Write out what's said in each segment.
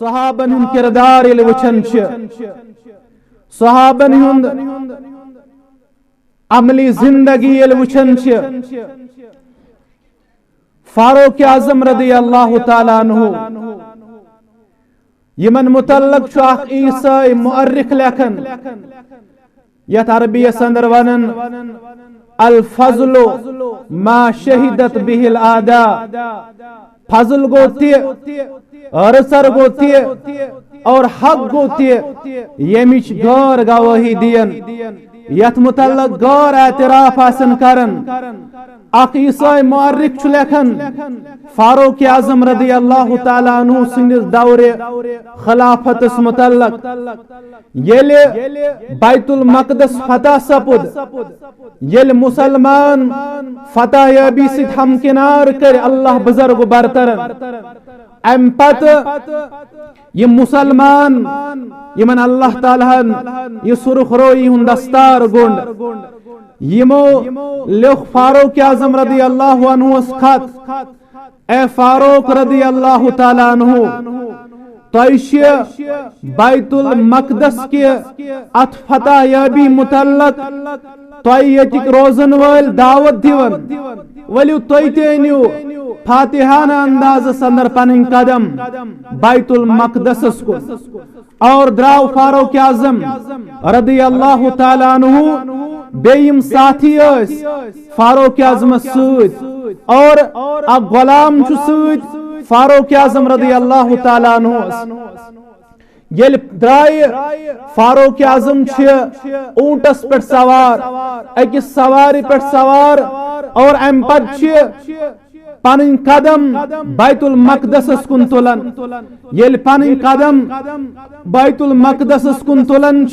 صحابن ہند کردار یل وچھن صحابن ہند عملی زندگی یل وچھن فاروق اعظم رضی اللہ تعالی عنہ یمن متعلق اخ عیسائی مؤرخ لیکن یت عربیس اندر ونن الفضل ما شہدت به الاعداء فضل گو تی رسر گو تی اور حق گو تی یمچ غور گواہی دین یت متعلق غور اعتراف حاصل کرن اخ عیسائی مؤرخ چھ لیکھن فاروق اعظم رضی اللہ تعالی عنہ سندس دور خلافت متعلق یل بیت المقدس فتح سپد یل مسلمان فتح یابی ست ہمکنار کر اللہ بزرگ برتر ام پت یہ مسلمان یمن اللہ تعالی یہ سرخ روئی ہند دستار گونڈ یمو لوگ فاروق اعظم رضی اللہ عنہ خط اے فاروق رضی اللہ تعالی عنہ توش بیت المقدس کے ات فتح یابی متعلق تک روزن ول دعوت دیون ولیو تینیو فاتحانہ انداز اندر پن قدم بیت المقدس کو اور دراو فاروق اعظم رضی اللہ تعالی عنہ بیم ساتھی فاروق اعظم سید اور اب غلام سید فاروق اعظم رضی اللہ تعالی عنہ یل درائے فاروق اعظم اونٹس پہ سوار اکس سواری پہ سوار اور ام پت پن قدم بیت المقدس کن تلن یل پن قدم بیت المقدس کن تلن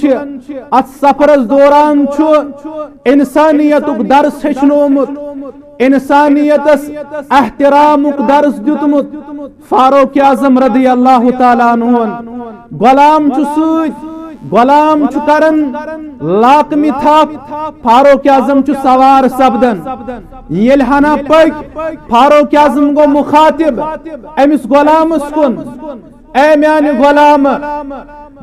ات سفرس دوران انسانیت درس ہچنومت انسانیتس احترام درس دیتمت فاروق اعظم رضی اللہ تعالی عنہ غلام سید غلام کرن لاکمی تھاپ فاروق اعظم سوار سپدن یل ہنا پک فاروق اعظم گو مخاطب امس غلامس کن اے میانہ غلام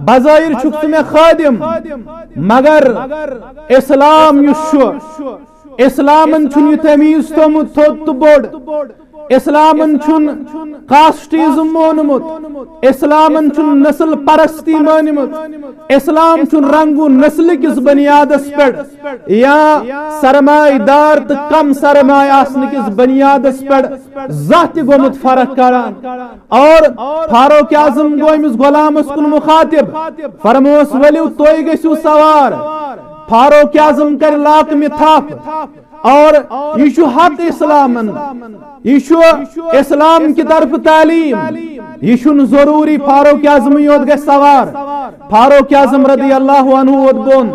بظاہر چھک میں خادم مگر اسلام اسلامن چھن یہ تمیز تھومت تھوت تو بوڑ اسلامن چھن کاسٹیزم مونمت اسلامن چھن نسل پرستی مانمت اسلام چھن رنگو نسل کس بنیادس پہ یا سرمایہ دار تو کم سرمایہ آسن کس بنیادس پہ ذات گومت فرق کران اور فاروق اعظم گو امس غلامس کن مخاطب فرموس ولیو توئی گسو سوار فاروق اعظم کر لاک میں تھاپ اور یہ حق اسلامن یہ اسلام کی طرف تعلیم یہ ضروری فاروق اعظم یوت گے سوار فاروق اعظم رضی اللہ عنہ وت بون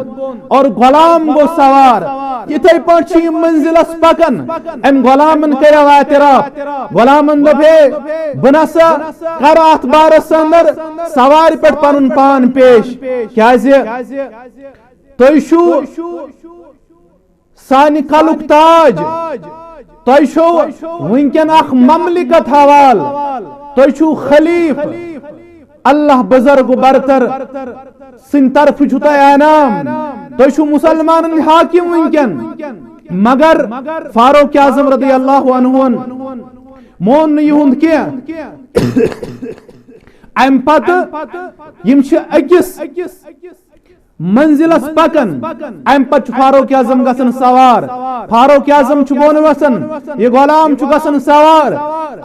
اور غلام گو سوار اتھے پہ منزلس پکن ام غلامن کرو اعتراف غلامن دپے بنسا کر ات بارس اندر سوار پہ پن پان پیش کیازِ تُہۍ سانہ کلک تاج تُہۍ ونکن اخ مملکت حوال تُہۍ خلیف اللہ بزرگ برتر سن طرف انعام تُہۍ مسلمان حاکم ونکن مگر فاروق اعظم رضی اللہ عنہ مون یہند کی ام پتہ یم اکس منزلس پکن ام پت فاروق اعظم گسن سوار فاروق اعظم بون وسن یہ غلام گسن سوار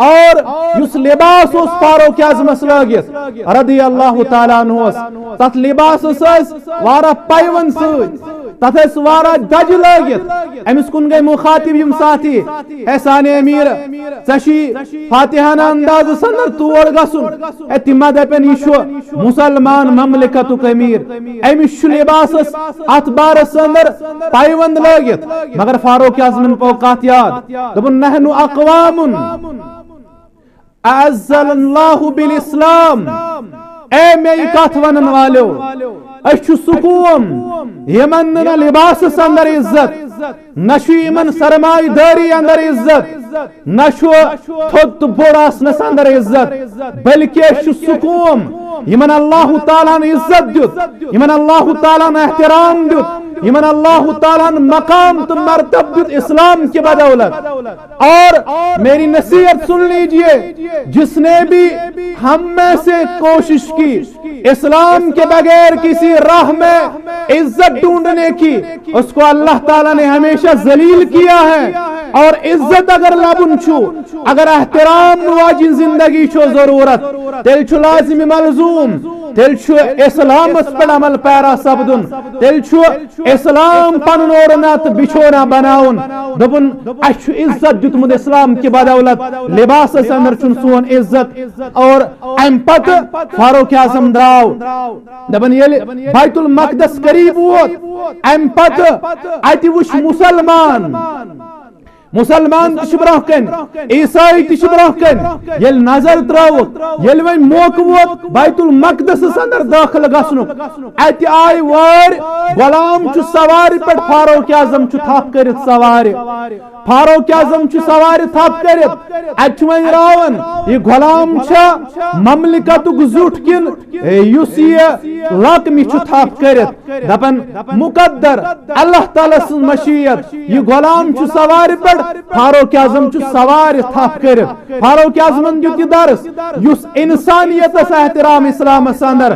اور اس لباس اس فاروق اعظم لگت رضی اللہ تعالی عنہ تت لباس وارہ پیون تت وارہ دج لگت امس کن گئی مخاطب یم ساتھی اے سانے امیر ژی فاتحانہ انداز اندر تور گسن اے تما دپن یہ مسلمان مملکتک امیر امس لباس ات بارس اندر پائیوند لگت مگر فاروق اعظم پوکات یاد دبن نحن اقوام اعزل اللہ بالاسلام اے میری کت ونن والو اچھ سکوم یمن لباس اندر عزت نشو یمن سرمایہ داری اندر عزت نشو تھوت بوڑ آسنس اندر عزت بلکہ سکون یمن اللہ تعالیٰ نے عزت دیت یمن اللہ تعالیٰ نے احترام دیت یمن اللہ تعالیٰ نے مقام تو مرتب دیت اسلام کی بدولت. اور میری نصیحت سن لیجئے, جس نے بھی ہم میں سے کوشش کی اسلام کے بغیر کسی راہ میں عزت ڈھونڈنے کی, اس کو اللہ تعالیٰ نے ہمیشہ ذلیل کیا ہے. اور عزت اگر لبن چھو, اگر احترام واجی زندگی چھو ضرورت, تیل چھو لازمی ملزوم, تیل چھو اسلام اس پر عمل پیرا سبدن, تیل چھو اسلام پنن اورنات بچھونا بناون. دبن اچھو عزت جتمد اسلام کی بدولت لباس اندر چون سون عزت. اور امپت فاروق اعظم دراو دبن یل بیت المقدس قریب ووت امپت اتی وش مسلمان تش برہ کن, عیسائی تش برہ کن, یل نظر تراوت یل وین موقع ووت بیت المقدس اندر داخل گسنک, ات آئی وار غلام چھ سواری پہ فاروق اعظم چھ تھپ کرت سواری, فاروق اعظم چھ سواری تھپ کرت, ات وین راون یہ غلام چھ مملکت زوٹ کن یس یہ لقمی چھ تھپ کرت. دپن مقدر اللہ تعالی سن مشیت, یہ غلام چھ سواری پہ فاروق اعظم چھ سواری تھپ کرت. فاروق اعظم دیت درس یس انسانیت احترام اسلام اندر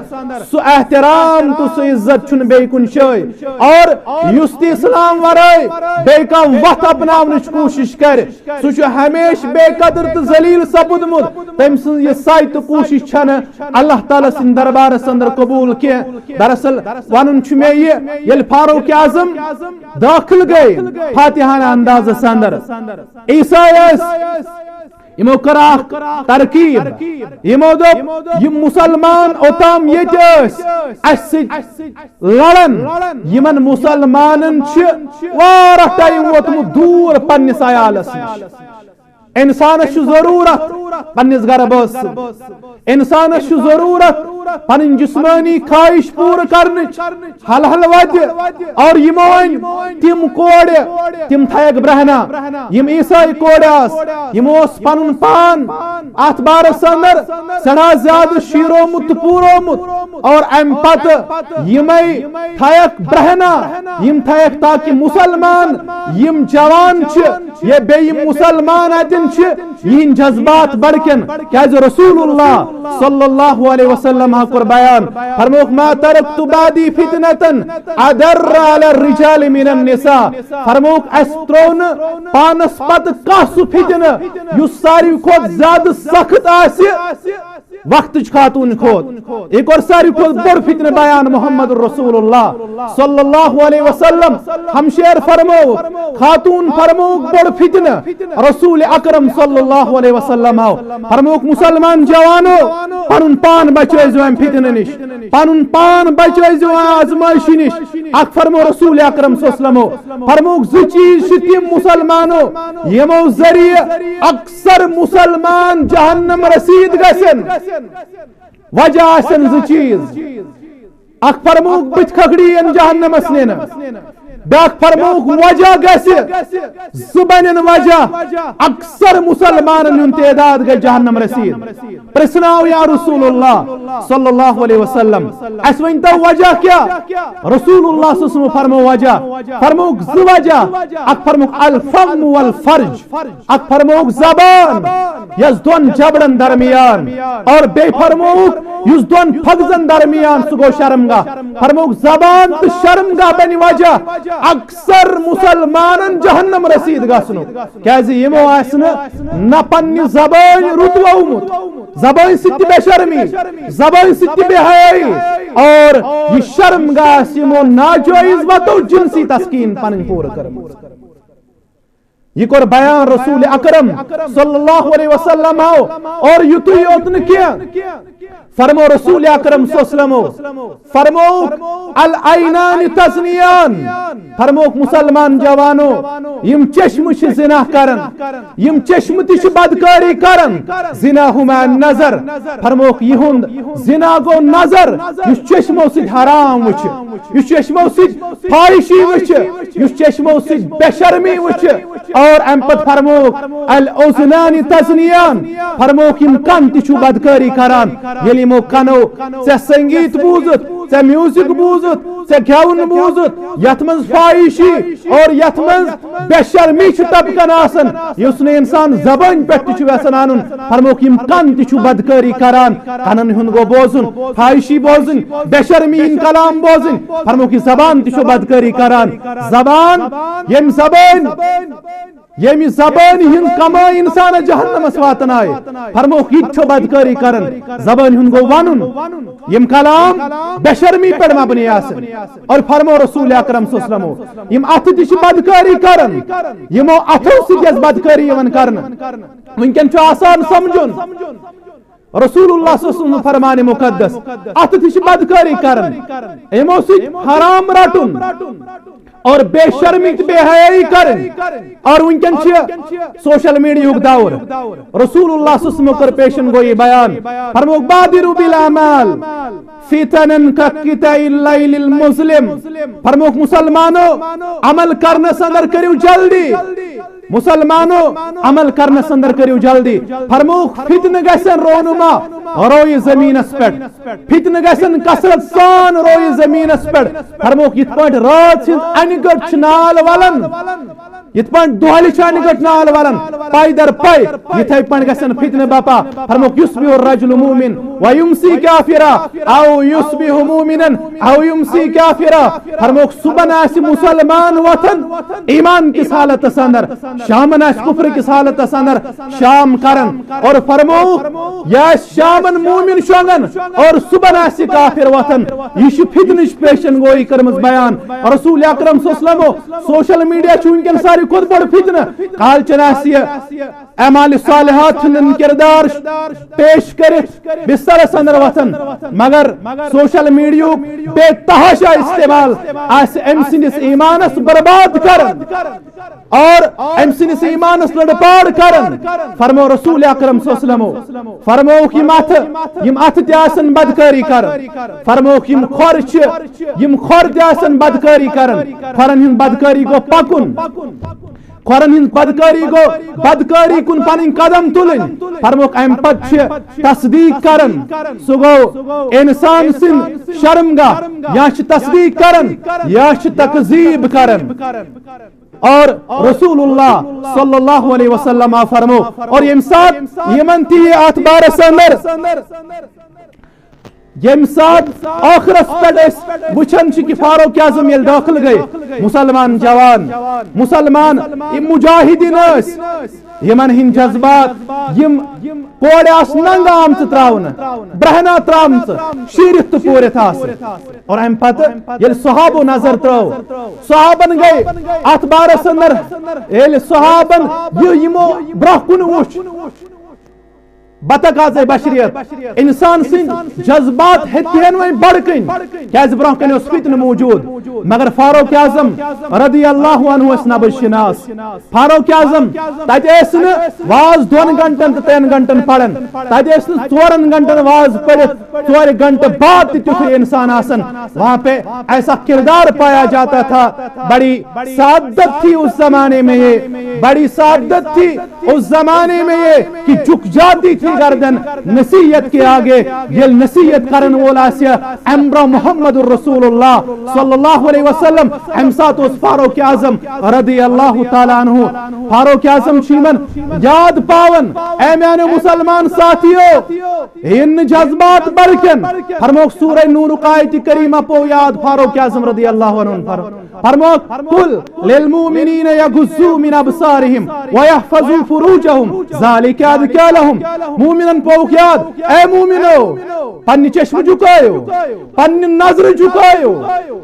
سو احترام تو سو عزت چھ بے کن شے. اور یس تی اسلام ورائے بے کم وقت اپناونچ کوشش کر سو چھ ہمیش بے قدر تو ذلیل سپدمت. تم سن یہ سائی تو کوشش چھن اللہ تعالی سن دربار اندر قبول کی. دراصل ونن چھ میں یہ یل فاروق اعظم داخل گئے فاتحانہ انداز اندر, عیسائیس یمو کراک ترکیب یمو دوپ یم مسلمان اوتام یتس اس لڑن یمن مسلمانن چھ وارہ ٹائم ووتمت دور پنس عیالس نش. انسانس ضرورت پنس گربس, انسانس ضرورت پن جسمانی خواہش پور کرنے حل حل وتہ. اور یمون تم کوڑ تم تھیک برہنا یم عیسائی کوڑ یموس پن پان ات بارس اندر سڑا زیادہ شیرومت پورومت. اور ام پت یمے تھیک برہنا یم تھیک تاکہ مسلمان یم جوان چھ یہ بے یم مسلمان اتن یہ جذبات بڑکن. کیا رسول اللہ صلی اللہ علیہ وسلم کر بیان فرموک ما ترکت بعدی فتنتن ادر علی الرجال من النساء. فرموک اس ترون پانس پت کس فتن یس ساروی کھوت زیادہ سخت آسی وقت خاتون کھوت. ایک اور ساری کھوت بڑ فتن بیان محمد رسول اللہ صلی اللہ علیہ وسلم ہمشیر فرمو خاتون فرموک بڑ فتن. رسول اکرم صلی اللہ علیہ وسلم فرموک مسلمان جوانو پنن پان بچائزو ام فتن نش, پنن پان بچائزو آزمائشی نش. اک فرمو رسول اکرم صلی اللہ علیہ وسلم فرموک زی چیز تم مسلمانو یمو ذریعہ اکثر مسلمان جہنم رسید گسن وجہ آسن زی چیز. اک فرموک بچ کھکڑی ان جہنم اسنین, بیاک فرموک وجہ گسی زبانن وجہ اکثر مسلمان ان تعداد گئی جہنم رسید. پرسناو یا رسول اللہ صلی اللہ علیہ وسلم اس ونتا وجہ کیا؟ رسول اللہ صلی اللہ علیہ وسلم فرمو وجہ فرموک ز وجہ. اک فرموک الفم والفرج, اک فرموک زبان یز دون جبڑن درمیان, اور بے فرموک یز دون پھگزن درمیان سگو شرمگاہ. فرموک زبان تو شرمگاہ بنی وجہ اکثر مسلمان جہنم رسید گسنو. کیازِ یمو آسن نہ پننی زبان رتوومت, زبان ستی بے شرمی, زبان ستی بے حیائی, اور یہ شرمگاہ یمو ناجائز وتو جنسی تسکین پنن پور کرمت. یہ کور بیان رسول اکرم صلی اللہ علیہ وسلم اور یتو یوتن کیا فرمو رسول اکرم صلی اللہ علیہ وسلم فرموک العینان تزنیان. فرموک مسلمان جوانو یم چشم چھ زنا کرن, یم چشم تش بدکاری کرن, زنا ہما نظر. فرموک یہند زنا گو نظر یس چشمو سید حرام وچ, یس چشمو سید فاحشی وچ, یس چشمو سید بے شرمی وچ, اور امپت فرموک الاذنان تزنیان فرموک یم کن تچو بدکاری کران یلی مو کنو ژے سنگیت بوزت ژے میوزک بوزت ژے گیون بوزت یت منز فاحشی اور یت منز بے شرمی چھ طبقن آسن یس نے انسان زبان پہ تچو ویسن انن فرموک یم کن تچو بدکاری کران کنن ہند گو بوزن فاحشی بوزن بے شرمی ان کلام بوزن فرموک زبان تچو بدکاری کران زبان یم زبان یمی زبان ہند کمائی انسان جہنمس واتن آئے فرموک یہ چھو بدکاری کرن زبان ہند گو ونن یم کلام بے شرمی پر مبنی آسن اور فرمو رسول اکرم صلی اللہ علیہ وسلم یم اتھ تش بدکاری کرن یمو اتھو سیس بدکاری یون کرن ونکن چھو آسان سمجھن رسول اللہ صلی اللہ علیہ وسلم فرمان مقدس اتھ تش بدکاری کرن یمو سی حرام رٹن اور بے شرمی بے حیائی کرن اور ونکن سوشل میڈیا دور رسول اللہ صلی اللہ علیہ وسلم کر پیشن گوئی بیان فرموک بادروا بالاعمال فتنن کقطع اللیل المظلم فرموک مسلمانو عمل کرنے اندر کریو جلدی مسلمانو عمل کرنے اندر کریو جلدی فرموک فتن گسن رونما روی زمین اس پر فتن گسن کثرت سان روی زمین اس پر فرموک یت پٹ رات سن انگٹ چنال ولن یت پٹ دہلی چانگٹ نال ولن پائی در پائی یتھے پٹ گسن فتن باپا فرموک یصبح الرجل مومن ویمسی کافرا او یصبح مومنا او یمسی کافرا فرموک صبح اس مسلمان وطن ایمان کی حالت اندر شامن اس کفر کی حالت اندر شام کرن اور فرموک یا شامن مومن شونگن اور صبح اس کافر وطن یہ فتنش پیشن گوئی کرمز بیان رسول اکرم صلی اللہ علیہ وسلم سوشل میڈیا چونکن ساری خود بڑ فتن قال چناسی اعمال صالحات ہن کردار پیش کرت بستر اندر وطن مگر سوشل میڈیا بے تحاشا استعمال اس ام سندس ایمانس برباد کرن اور ام سندس ایمانس لڑپاڑ کرن فرمو رسول اکرم صلی اللہ علیہ وسلم فرموک یم اتھ تیاسن بدکاری کرن فرموک یم خور تیاسن بدکاری کرن فرن ہن بدکاری گو پکن قرآن ہند بدکاری گو بدکاری کن پنن قدم تلن فرموک ام پت تصدیق کرن سو گو انسان سن شرمگاہ یا تصدیق کرن یا تکذیب کرن اور رسول اللہ صلی اللہ علیہ وسلم فرمو اور یم سات یمن تی ات بارس اندر یم سات آخرت پہ وچن کہ فاروق اعظم یل داخل گئے مسلمان جوان مسلمان مجاہدین یمن ہند جذبات یم کوڑ آس ننگ آمت تراؤن برہنا ترامت شیرت تو پورت آس اور ام پتہ یل صحابو نظر تراؤ صحابن گئے ات بارس اندر یل صحابن یمو برہ کن وچ بتقاض بشریت انسان سن جذبات ہتھین ویں بڑکن کیاز برہ کن اس فتن موجود مگر فاروق اعظم رضی اللہ عنہ اس نبی شناس فاروق اعظم تت اسن واز 2 گھنٹن 3 گھنٹن پڑھن تت اسن 4 گھنٹن واز پڑھت 4 گھنٹے بعد تیتھ انسان آسن وہاں پہ ایسا کردار پایا جاتا تھا بڑی سعادت تھی اس زمانے میں یہ بڑی سعادت تھی اس زمانے میں یہ کہ جھک جاتی تھی گردن نصیحت کے آگے یہ نصیحت کرن والا سیا امرا محمد الرسول اللہ صلی اللہ علیہ وسلم امسات اس فاروق اعظم رضی اللہ تعالی عنہ فاروق اعظم شیمن یاد پاون اے میانے مسلمان ساتھیو ان جذبات برکن فرموک سورہ نور آیت کریمہ پو یاد فاروق اعظم رضی اللہ عنہ فرموک قل للمؤمنین یغضوا من ابصارهم ويحفظوا فروجهم ذلك ازکى لهم مومنن پوک یاد اے مومنو پنی چشم جھکایو پنی نظر جھکایو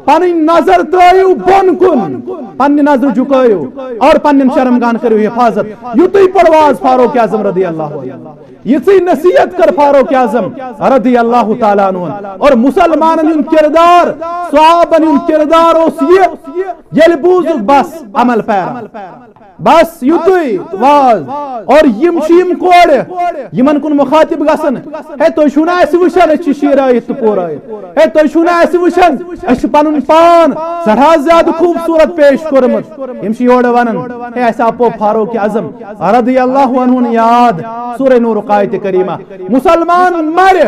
پنی نظر ترایو بون کن پنی نظر جھکایو اور پنن شرمگان کرو حفاظت یوتی پرواز فاروق اعظم رضی اللہ عنہ یہ نصیحت کر فاروق اعظم رضی اللہ تعالیٰ عنہ اور مسلمانن ہند کردار صحابن ہند کردار اس یہ یل بوزک بس عمل پیرا بس یوتوی واز اور یم شیم کوڑ یمن کن مخاطب گسن ہے تو چھنا اس وشن اچ شیرایت تو پورایت ہے تو چھنا اس وشن اچ پنن پان سڑا زیادہ خوبصورت پیش کرمت یم شی یوڑ ونن ہے ایسا پو فاروق اعظم رضی اللہ عنہ یاد سورہ نور آیت کریمہ مسلمان مر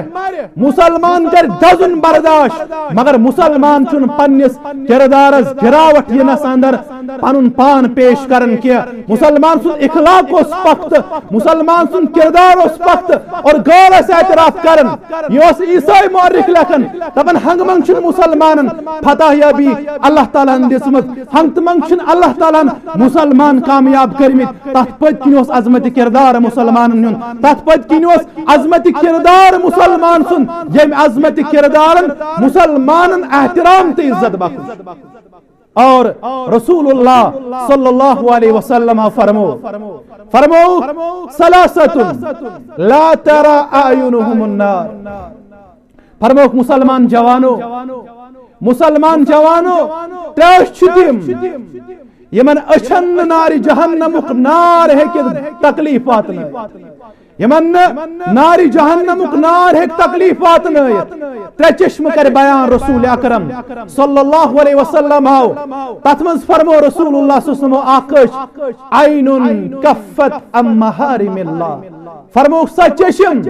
مسلمان کر دزن برداشت مگر مسلمان چن پنس کردارس گراوٹ ینس اندر پنن پان پیش کرن کیا مسلمان سن اخلاق اس پخت مسلمان سن کردار اس پخت اور غور اس اعتراف کرن یہ اس عیسائی مورخ لکھن دپن ہنگ منگ چھن مسلمانن فتح یابی اللہ تعالیٰ دسمت ہنگ منگ چھن اللہ تعالیٰ مسلمان کامیاب کرمت تت پت کن اس عظمت کردار مسلمانن ہن تت پت کن اس عظمت کردار مسلمان سن یم عظمت کردارن مسلمانن احترام تے عزت بخش اور رسول اللہ صلی اللہ علیہ وسلم فرمو ثلاثۃ لا ترى اعینهم النار فرمو مسلمان جوانو تریش چھتیم یمن اچھن نار جہنمک نار ہے کہ تکلیفات نہ یمن ناری جہنمک نار ہے تکلیفات نایت ترے چشم کر بیان رسول اکرم صلی اللہ علیہ وسلم آو تتمز فرمو رسول اللہ صلی اللہ علیہ وسلم آکش عین کفت ام محارم اللہ فرمو سا چشم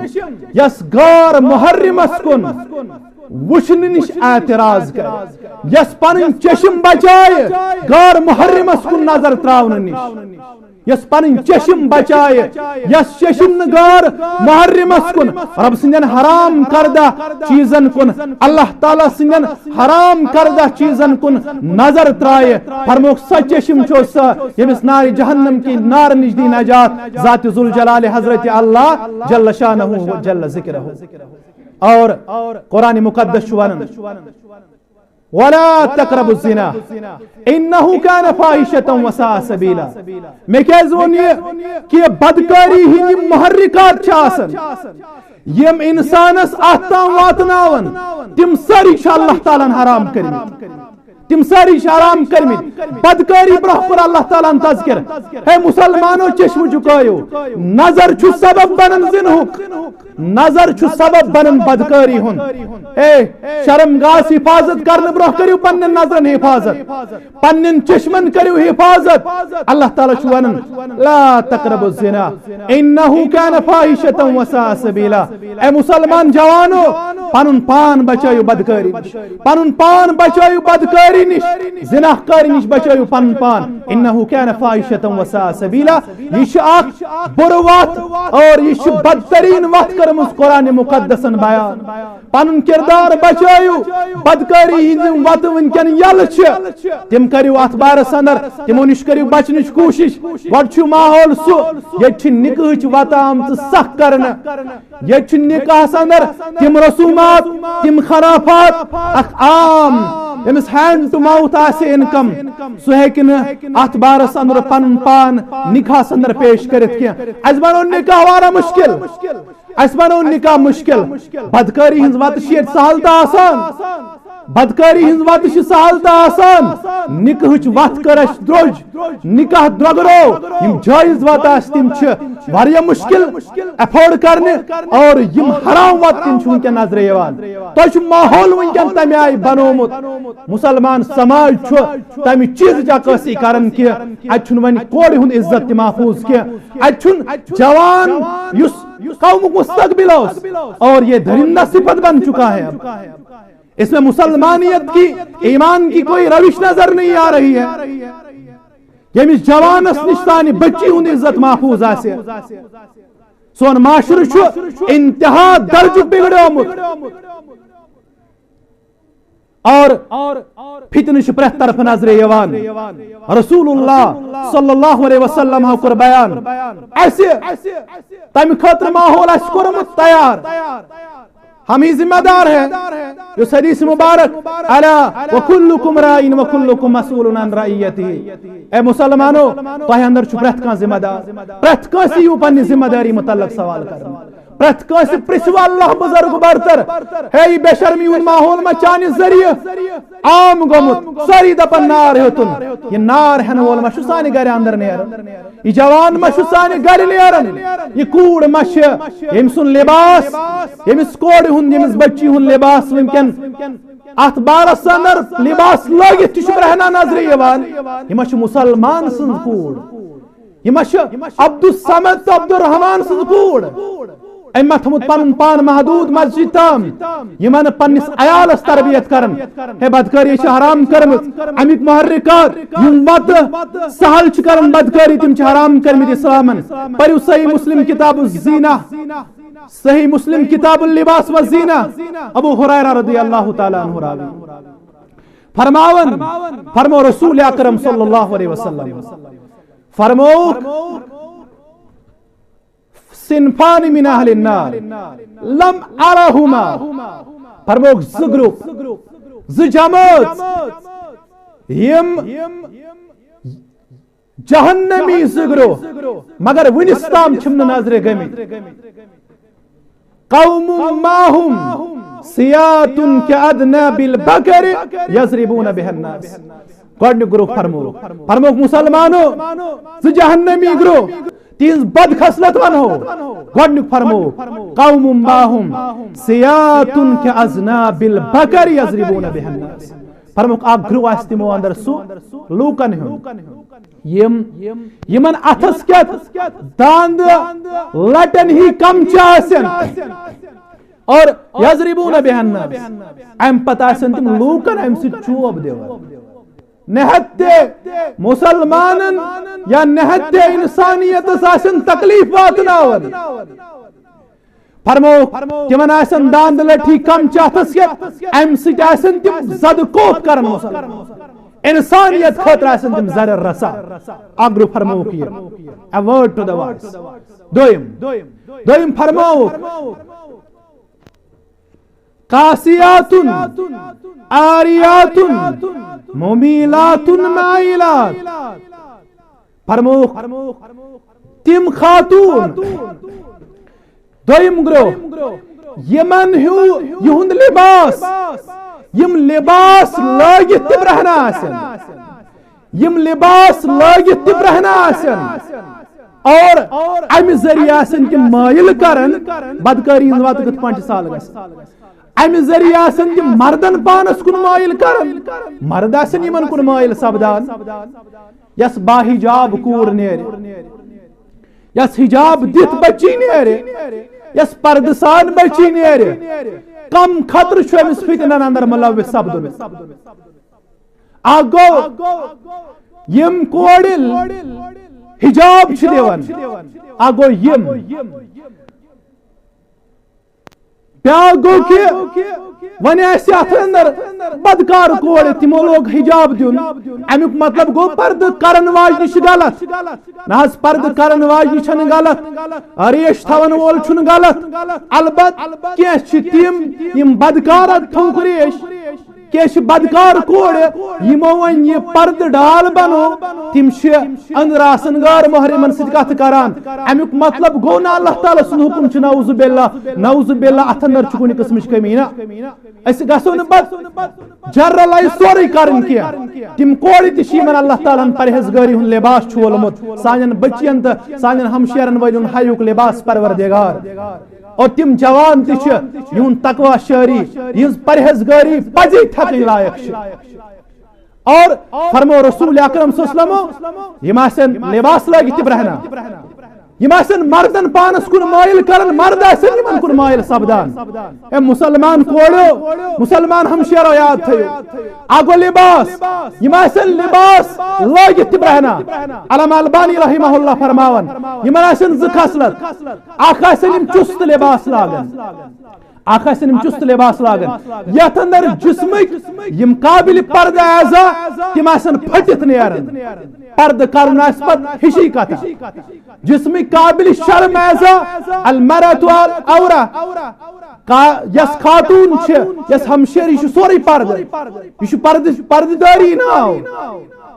یس غار محرم اسکن وشن نش اعتراض کر یس پنن چشم بچائے غار محرم اسکن نظر تراون نش یس پنن چشم بچائے یس چشم نگار محرمس کن رب سندن حرام کردہ چیزن کن اللہ تعالیٰ سندن حرام کردہ چیزن کن نظر ترائے فرموک سا چشم چوسا یمس نار جہنم کی نار نجدی نجات ذات ذوالجلال حضرت اللہ جل شانہ و جل ذکرہ اور قرآن مقدس شوانن ولا تقربوا الزنا انه كان فاحشة وساء سبيلا میں کیا زون یہ کہ بدکاری ہند محرکات چاسن یم انسانس اتام واتناون تم ساری اللہ تعالیٰ حرام کرمت تم ساری حرام کرمت بدکاری برہ پر اللہ تعالیٰ تذکر ہے مسلمانوں چشم جکایو نظر چھ سبب بنن زنہک نظر چھ سبب بنن بدکاری ہن اے شرمگاہ حفاظت کرنے برہ کریو پنن نظرن حفاظت پنن چشمن کریو حفاظت اللہ تعالیٰ چھ ونن لا تقربوا الزنا انه كان فاحشة وساء سبيلا اے مسلمان جوانو پنن پان بچایو بدکاری پنن پان بچایو بدکاری نش زناہ کاری نش بچایو پنن پان انه كان فاحشة وساء سبيلا یہ اخ بروات اور یہ بدترین وقت کرمس قرآن مقدسن بیان پنن کردار بچایو بدکاری ہند وت ونکن یل تم کریو ات بارس اندر تمو نش کریو بچنچ کوشش گڈ چھ ماحول سو یہ نکاح وت آمت سخ کرنا یہ نکاح اندر تم رسومات تم خرافات اخ عام یمس ہینڈ ٹو ماؤتھ آسے انکم سو ہیکن ات بارس اندر پن پان نکاح اندر پیش کرت کیا از بنو نکاح وارا مشکل اس بنو نکاح مشکل بدکاری ہنز وات شیٹ سہل تا آسان بدکاری ہنز وات سہل تا آسان نکاح وات کرش دروج نکاح درگرو یم جائز وات آستیم چھ واریا مشکل افورڈ کرنے اور یم حرام وات تم چھون کے نظر یوان تو چھ ماحول ونکن تمی آئی بنومت مسلمان سماج چھ تمی چیز جاکسی کرن کیا اچھن ونی کوڑی ہند عزت محفوظ کیا اچھن جوان یس قوم مستقبل اور یہ درندہ صفت بن چکا ہے اب اس میں مسلمانیت کی ایمان کی کوئی روش نظر نہیں آ رہی ہے یمس جوانس نشتانی بچی ہند عزت محفوظ آسے سون معاشر چھ انتہا درج بگڑیومت اور فتنہ چھ پرٛٮ۪تھ طرف نظر یوان رسول اللہ صلی اللہ علیہ وسلم کور بیان ایسے تمہ خاطر ماحول اس کورمت تیار ہم ہی ذمہ دار ہیں. جو حدیث مبارک الا وکلکم راعٍ وکلکم مسئول عن رعیتہ. اے مسلمانو تۄہہِ اندر چھُ پرٛٮ۪تھ کانٛہہ ذمہ دار. پرٛٮ۪تھ کٲنٛسہِ یِیو پننہِ ذمہ داری متعلق سوال کرنہٕ. پرٛٮ۪تھ کٲنٛسہِ پرٛژھِو اللہ بزرگ برتر ہے یہِ بے شرمی ہُنٛد ماحول ما چانہِ ذٔریعہٕ عام گوٚمُت. سٲری دپان نار ہیوٚتُن. یہِ نار ہٮ۪نہٕ وول ما چھُ سانہِ گرِ اندر نیران. یہِ جوان ما چھُ سانہِ گرِ نیران. یہِ کوٗر ما چھِ ییٚمۍ سُنٛد لباس ییٚمِس کورِ ہُنٛد ییٚمِس بچی ہُنٛد لباس وٕنکٮ۪ن اتھ بارس اندر لباس لٲگِتھ تہِ چھُ برہنا نظرِ یِوان. یہِ ما چھِ مُسلمان سٕنٛز کوٗر. یہِ ما چھِ عبدالصمد تہٕ عبدالرحمان سٕنٛز کوٗر. أمۍ ما تھوٚمُت پنُن پان محدوٗد مسجد تام. یِمن پننِس عیالس تربیت کران. ہے بدکٲری چھِ حرام کٔرمٕژ. امیُک محرکات یِم وتہٕ سہل چھِ کران بدکٲری تِم چھِ حرام کٔرمٕتۍ اِسلامن. پٔرِو صحیح مسلم کتاب الزیٖنہ صحیح مسلم کتاب اللباس والزیٖنہ. ابو ہریرہ رضی اللہ تعالیٰ عنہ راوی فرمو رسول اکرم صلی اللہ علیہ وسلم فرمو صنفان من اہل النار لم ارہما. فرموک زٕ گروپ زٕ جمٲژ یم جہنمی زٕ گروہ مگر وُنِس تام چھِم نہٕ نظرِ گٔمٕتۍ. قوم ماہم سیات کأذناب البقر یضربون بها الناس. گۄڈنیُک گروہ فرموک مسلمانو زٕ جہنمی گروہ تہنٛز بد خصلت ونہو. گۄڈنیُک فرموک قوم ماہم سیات کأذناب البقر یضربون بها الناس. فرموک اکھ گروہ آسہِ تِمو اندر سُہ لوٗکن ہُنٛد یِمن اتھس کٮ۪تھ داند لٹن ہی کمچہِ آسن اور یضربون بها الناس. امہِ پتہٕ آسن تِم لوٗکن امہِ سۭتۍ چوب دِوان. نہتے مسلمانن یا نہتے انسانیتس آسن تکلیف واتناون. فرموک تمن آسن داند لٹھی کمچہِ اتھس کٮ۪تھ امہِ سۭتۍ آسن تِم زد کوف کران مسلمان. انسانیت خٲطرٕ آسن تِم زرر رسا. اکھ گروہ فرموک یہِ a word to the wise. دوٚیِم فرموک قاسیاتن آریاتن ممیلاتن مائلات. فرموک تِم خاتون دوٚیِم گروہ یمن ہیوٗ یِہُنٛد لباس یم لباس لٲگِتھ تہِ برہنا آسن. یم لباس لٲگِتھ تہِ برہنا آسن اور امہِ ذٔریعہٕ آسن تِم مٲیل کران. بدکٲری ہٕنٛز وتہٕ کِتھ پٲٹھۍ چھِ سہل گژھان. امہِ ذٔریعہٕ آسن تِم مردن پانس کُن مٲیل کران. مرد آسن یِمن کُن مٲیل سپدان. یس باحجاب کوٗر نیرِ یس حجاب دِتھ بچی نیرِ یس پردٕ سان بچی نیرِ کم خطرٕ چھُ أمِس فتنن اندر ملوث سپدُن. اکھ گوٚو یِم کورِ حجاب چھِ دِوان. اکھ گوٚو یِم. بیاکھ گوٚو کہِ وۄنۍ آسہِ اتھ اندر بدکار کورِ تِمو لوگ حجاب دیُن. امیُک مطلب گوٚو پردٕ کرن واجنہِ چھِ غلط. نہ حظ پردٕ کرن واجنہِ چھنہٕ غلط. ریش تھاون وول چھُنہٕ غلط. البتہ کینٛہہ چھِ تِم یِم بدکار تھوٚوُکھ ریش. کینٛہہ چھِ بدکار کورِ یِمو وۄنۍ یہِ پردٕ ڈال بنو تِم چھِ أنٛدرٕ آسان غٲر محرمن سۭتۍ کتھ کران. امیُک مطلب گوٚو نہٕ اللہ تعالیٰ سُنٛد حُکم چھُ نعوذ باللہ اتھ اندر چھُ کُنہِ قٕسمٕچ کٔمی. نہ أسۍ گژھو نہٕ پتہٕ جنرلایز سورُے کرٕنۍ کینٛہہ. تِم کورِ تہِ چھِ یِمن اللہ تعالیٰ ہن پرہیزگٲری ہُنٛد لباس چھولمُت. سانٮ۪ن بچین تہٕ سانٮ۪ن ہمشیرن وٲلۍ حیُک لباس پروردگار. اور تِم جوان تہِ چھِ یِہُنٛد تقوا شٲری یِہٕنٛز پرہیزگٲری پزی تھکٕنۍ لایق چھِ. اور فرمو رسول اکرم صلی اللہ علیہ وسلم یِم آسن لباس لٲگِتھ تہِ برہنا. یِم آسن مردن پانس کُن مٲیل کران. مرد آسن یِمن کُن مٲیل سپدان. اے مسلمان کوڑو مسلمان ہمشیرو یاد تھٲیِو. اکھ گوٚو لباس. یِم آسن لباس لٲگِتھ تہِ برہنا. علامہ البانی رحمہ اللہ فرماون یِمن آسن زٕ خصلت. اکھ آسن یِم چُست لباس لاگان. اخ آسن چست لباس لاگن یتھ اندر جسمک یم قابل پرد اعضا تم آسن پھٹت نیرن پرد کرن آس پت ہشی کتھ جسمک قابل شرم اعضا المرأة العورہ یس خاتون یس ہمشیر یہ سوری پرد یہ پرد داری ناو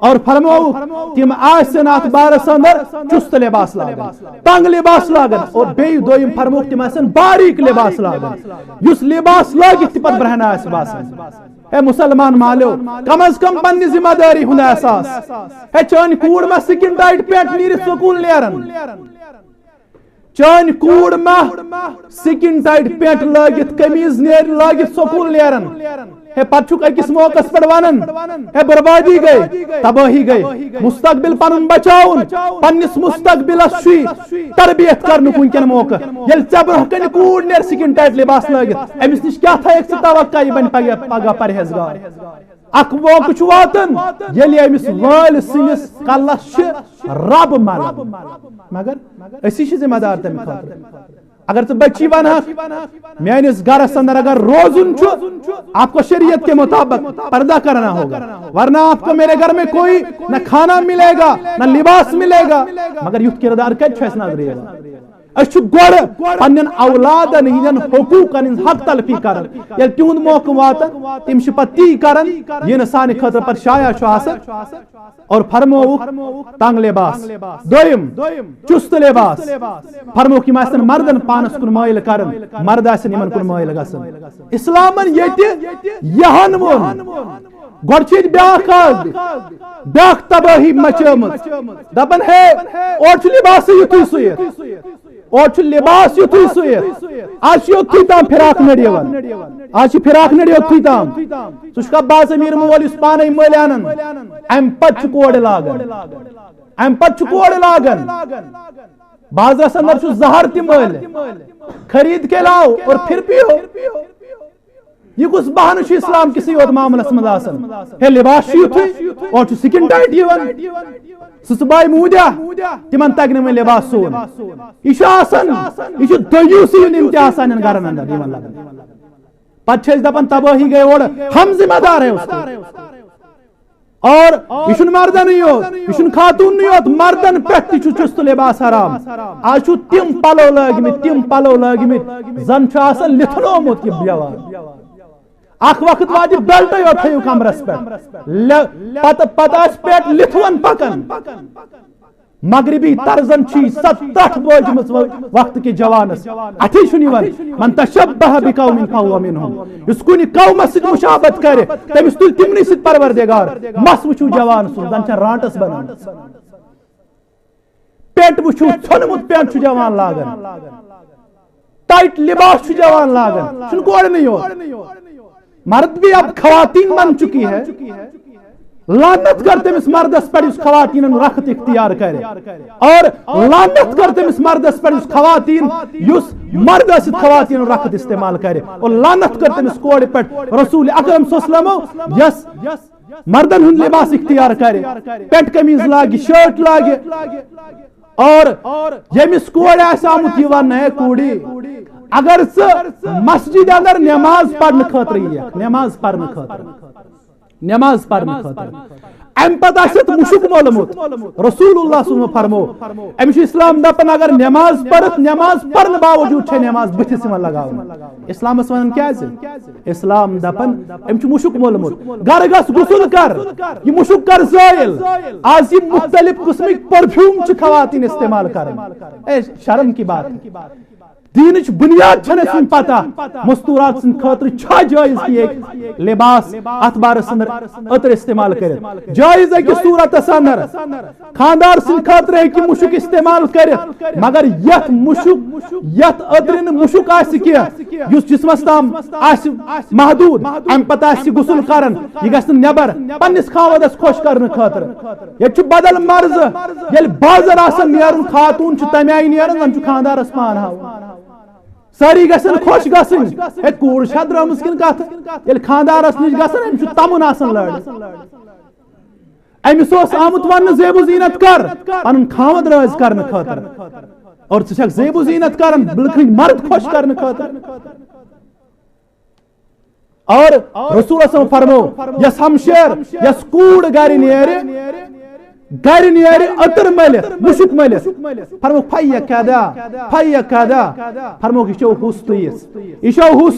اور فرمو تم آسن ات بارس اندر چست لباس لاگن تنگ لباس لاگن اور بی دویم فرمو تم آسن باریک لباس لاگن اس لباس لاگت پت برہنا آس باسن اے مسلمان مالو کم از کم پنی ذمہ داری ہند احساس اے چون کوڑ ما سکن ٹائٹ پینٹ نیرت سکول نیرن چون کوڑ ما سکن ٹائٹ پینٹ لاگت قمیض نیر لاگت سکول نیرن ہے پچھک اکس موقع پر ونن ہے بربادی گئی تباہی گئی مستقبل پنن بچاؤن پنس مستقبلس تربیت کرنک ونکن موقع یل ژے برونٛہہ کنہِ کوٗر نیر سکن ٹائٹ لباس لٲگِتھ أمِس نش کیٛاہ تھایکھ ژٕ توقع یہِ بنہِ پگاہ پرہیزگار اکھ موقع چھُ واتان ییٚلہِ أمِس وٲلۍ سٕنٛدِس کلس چھِ رب مران مگر أسی چھِ ذمہ دار تمہِ خٲطرٕ اگر تو بچی ونہک میانس گھرس اندر اگر روزن آپ کو شریعت کے مطابق پردہ کرنا ہوگا ورنہ آپ کو میرے گھر میں کوئی نہ کھانا ملے گا نہ لباس ملے گا مگر یوت کردار کت نظریے اس گوڑ پنن اولادن ہندن حقوقن حق تلفی کرن یل تہند موقع واتن تم پتہ تی کرن یہ سانہ خاطر پر شایع اور فرموک تنگ لباس دویم چست لباس فرموک یم آسن مردن پانس کن مائل کرن مرد آسن یمن کن مائل گسن اسلامن یت یہن وون گوڑ چھ بیاکھ تباہی مچمت دپن ہے اور لباس یتھی سویت اور لباس یتھی سویت آج یوتھی تام فراق نڑی آج فراق نڑی یوتھی تام سہ باز امیر مول اس پانے مل انن ام پت کوڑ لاگن بازرس اندر زہر تہ مل خرید کے لاؤ اور پھر پیو یہ کس بہانہ اسلام کسی یوت معاملس مز آسان ہے لباس یتھی اور سکن ٹائٹ سبائی مودیا تمن تگ نہ لباس سون یہ دیوسی ہند امتحان گھرن اندر پتہ دپان تباہی گئی اور ہم ذمہ دار ہے اس اور یہ مردن یوت یہ خاتون یوت مردن پہ چست لباس حرام آج تم پلو لگمت زن لتھنومت یہ بیوان اخ وقت واجب بیلٹ یوت تھیو کمرس پہ پتہ پیٹ لتھون پکن مغربی طرزن چھی 70 بوجمس وقت کے جوانس اتھی شنیون من تشبہ بقوم فهو منهم اس کن قومس سۭتۍ مشابہت کرے تمس تل تمنی سۭتۍ پروردگار مس وچھو جوان سن زن چھ رانٹس بنان پیٹ وچھو ژھنمت پینٹ چھ جوان لاگن ٹائٹ لباس چھ جوان لاگن چھن کوڑ نہیں ہو مرد بھی اب خواتین بن چکی ہے لعنت کرتے اس مردس پر اس خواتین رخت اختیار کرے اور لعنت کرتے اس مردس پر اس خواتین اس مرد اس خواتین رخت استعمال کرے اور لعنت کرتے اس کوڑ پر رسول اکرم صلی اللہ علیہ وسلم یس مردن ہند لباس اختیار کرے پیٹ قمیض لاگی شرٹ لاگی اور یمس کوڑ آمت یہ ون ہے کوڑی اگر مسجد اندر نماز پڑھنے خاطر نماز پڑھنے خاطر ام پتہ مشک مولمت رسول اللہ صلی اللہ فرمو امس اسلام دپان اگر نماز پڑھنے باوجود چھ نماز بتھس من لگاون اسلامس ونان کیا اسلام دپان ام مشک مولمت گھر گس غسل کر یہ مشک کر زائل آج یہ مختلف قسمک پرفیوم چھ خواتین استعمال کرن شرم کی بات دینچ بنیاد چھن سن پتہ مستورات سن خاطر چھا جائز کی ایک لباس ات بارس اندر عطر استعمال کرت جائز ہے کہ صورت اندر خاندار سن خاطر ہے کہ مشک استعمال کرت مگر یت مشک یت عطرن مشک آس کیا یس جسمس تام آس محدود ام پتہ آس غسل کرن یہ گژھِ نبر پنس خاوندس خوش کرن خاطر یہ چھ بدل مرض یل بازر آسن نیرن خاتون چھ تمہ آئی نیرن زن چھ خاندارس پان ہاو ساری گسن خوش گسن ہے کوڑ چھ درامس کن کت یل خاندارس نش گسن ام چھ تمن آسن لڑ امس آمت ون زیب و زینت کر پن خاوند راز کرن خاطر اور ژٕ چھکھ زیب و زینت کرن بلکہ مرد خوش کرن خاطر اور رسول اللہ فرمو یس ہمشیر یس کوڑ گھر نیرِ عطر ملت مشک ملت فرمو پھیہ کدا فرمو یہ حُس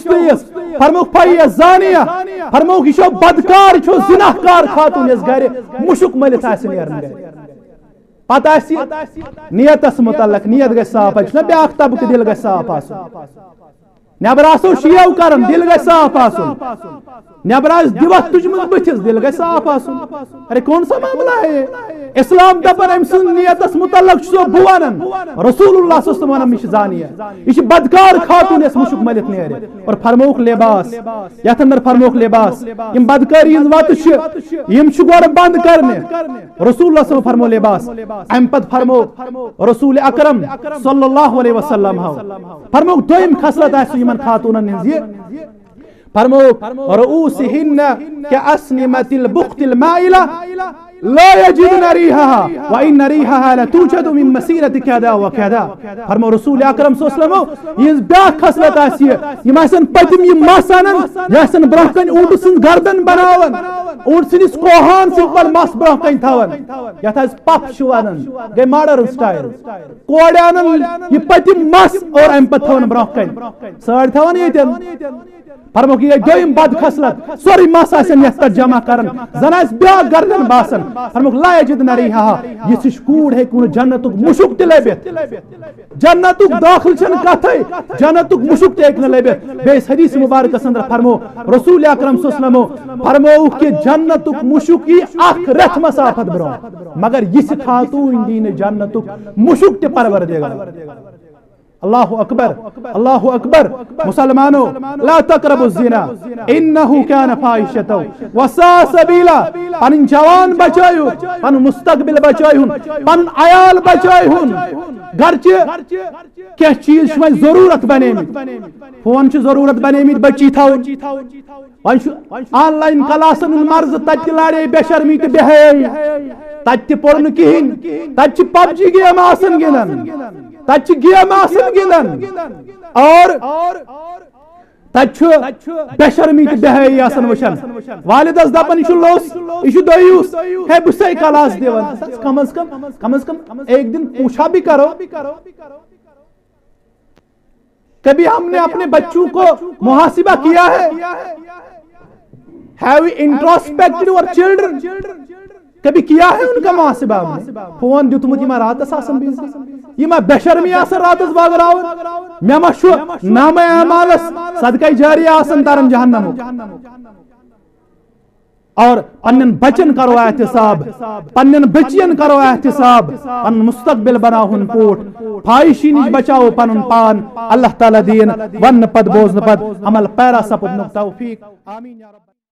تیس فرمو پھیہ زانیہ فرمو یہ بدکار زناہکار خاتون یس گھر مشک ملت آسہِ نیرن گھر پتہ نیتس متعلق نیت گژھِ صاف آسٕنۍ بیاکھ طبقہٕ دل گژھِ صاف آسُن نیبر آسو شیو کرن دل گژھِ صاف آسُن نیبر آس دِوتھ تُجمٕژ بٕتھِس دل گژھِ صاف آسُن ارے کون سا معاملہ ہے یہ اسلام دپان أمۍ سٕنٛز نیتس متعلق چھُ بہٕ ونان رسول اللہ صلی اللہ علیہ وسلم یہِ چھِ زانیہ یہِ چھِ بدکار خاتون یس مشک ملت نیرِ اور فرموک لباس یتھ اندر فرموک لباس یم بدکاری ہٕنٛز وتہٕ چھِ یم چھِ گۄڈٕ بند کرنہِ رسول اللہ صلی اللہ علیہ وسلم فرمو لباس امہِ پتہٕ فرمو رسول اکرم صلی اللہ علیہ وسلم فرموک دوٚیِم خصلت آسہِ یمن خاتونن ہٕنٛز یہِ فرمو رؤوسهن كأسنمة البخت المائلة لا يجدن ريحها وإن ريحها لتوجد من مسيرة كذا وكذا فرمو رسول اکرم صلی اللہ علیہ وسلم یہ بیاکھ خصلت آسہِ یم آسن پتم یم مس انن یہ آسن برونٛہہ کنہِ اونٹ سٕنٛز گردن بناون اونٹ سٕنٛدِس کوہان سۭتۍ پتہٕ مس برونٛہہ کنہِ تھاون یتھ أسۍ پف چھِ ونان گٔے ماڈرن سٹایل کورِ انن یہ پتم مس اور امہِ پتہٕ تھاون برونٛہہ کنہِ سٲڑۍ تھاون ییٚتٮ۪ن فرموک یہ دویم بد خصلت سوری مس آسن یتھ پٮ۪ٹھ جمع کرن زن آسہِ بیاکھ گردن باسان فرموک لا یجدن ریحها یِژھ کوٗر ہیٚکہِ نہٕ جنتُک مُشُک تہِ لٔبِتھ جنتُک داخل چھنہٕ کتھٕے جنتُک مُشُک تہِ ہیٚکہِ نہٕ لٔبِتھ بیٚیہِ حدیث مبارکس اندر فرمو رسول اکرم صلی اللہ علیہ وسلم فرمووُکھ کہ جنتُک مُشُک یی اکھ رٮ۪تھ مسافت برونٛہہ مگر یِژھ خاتوٗن دی نہٕ جنتُک مُشُک تہِ پروردگار اللہ اکبر مسلمانو لا تقربوا الزنا انه كان فاحشة وساء سبيلا پن جوان بچائیو پن مستقبل بچائیون پن عیال بچائیون گرچہ کیا چیز چھو ضرورت بنیمت فون چھ ضرورت بنیمت بچی تھاون آن لائن کلاسن مرض تت لاڑے بے شرمی تو بے حیائی تت پورن کہین تت پب جی گیم آسن گندن تت گیم آسن گندن اور تت بے شرمی تو بے حیائی آسن وچھان والدس دپان یہ لوس یہ دویوس ہے بسے کلاس دیوان کم از کم ایک دن پوچھا بھی کرو کبھی ہم نے اپنے بچوں کو محاسبہ کیا ہے Have you introspected your children? کبھی کیا ہے ان کا محاسبہ ہم نے فون دیتمت یہ راتس آسن بزنس یہ بے شرمی آسن راتس باغراون مے ما شو نام اعمالس صدقہ جاری آسن تارن جہنم اور پنن بچن کرو احتساب پنن بچین کرو احتساب پن مستقبل بناہن پوٹ فائشی نش بچاؤ پنن پان اللہ تعالی دین ون پد بوزن پد عمل پیرا سپدنک توفیق آمین یا رب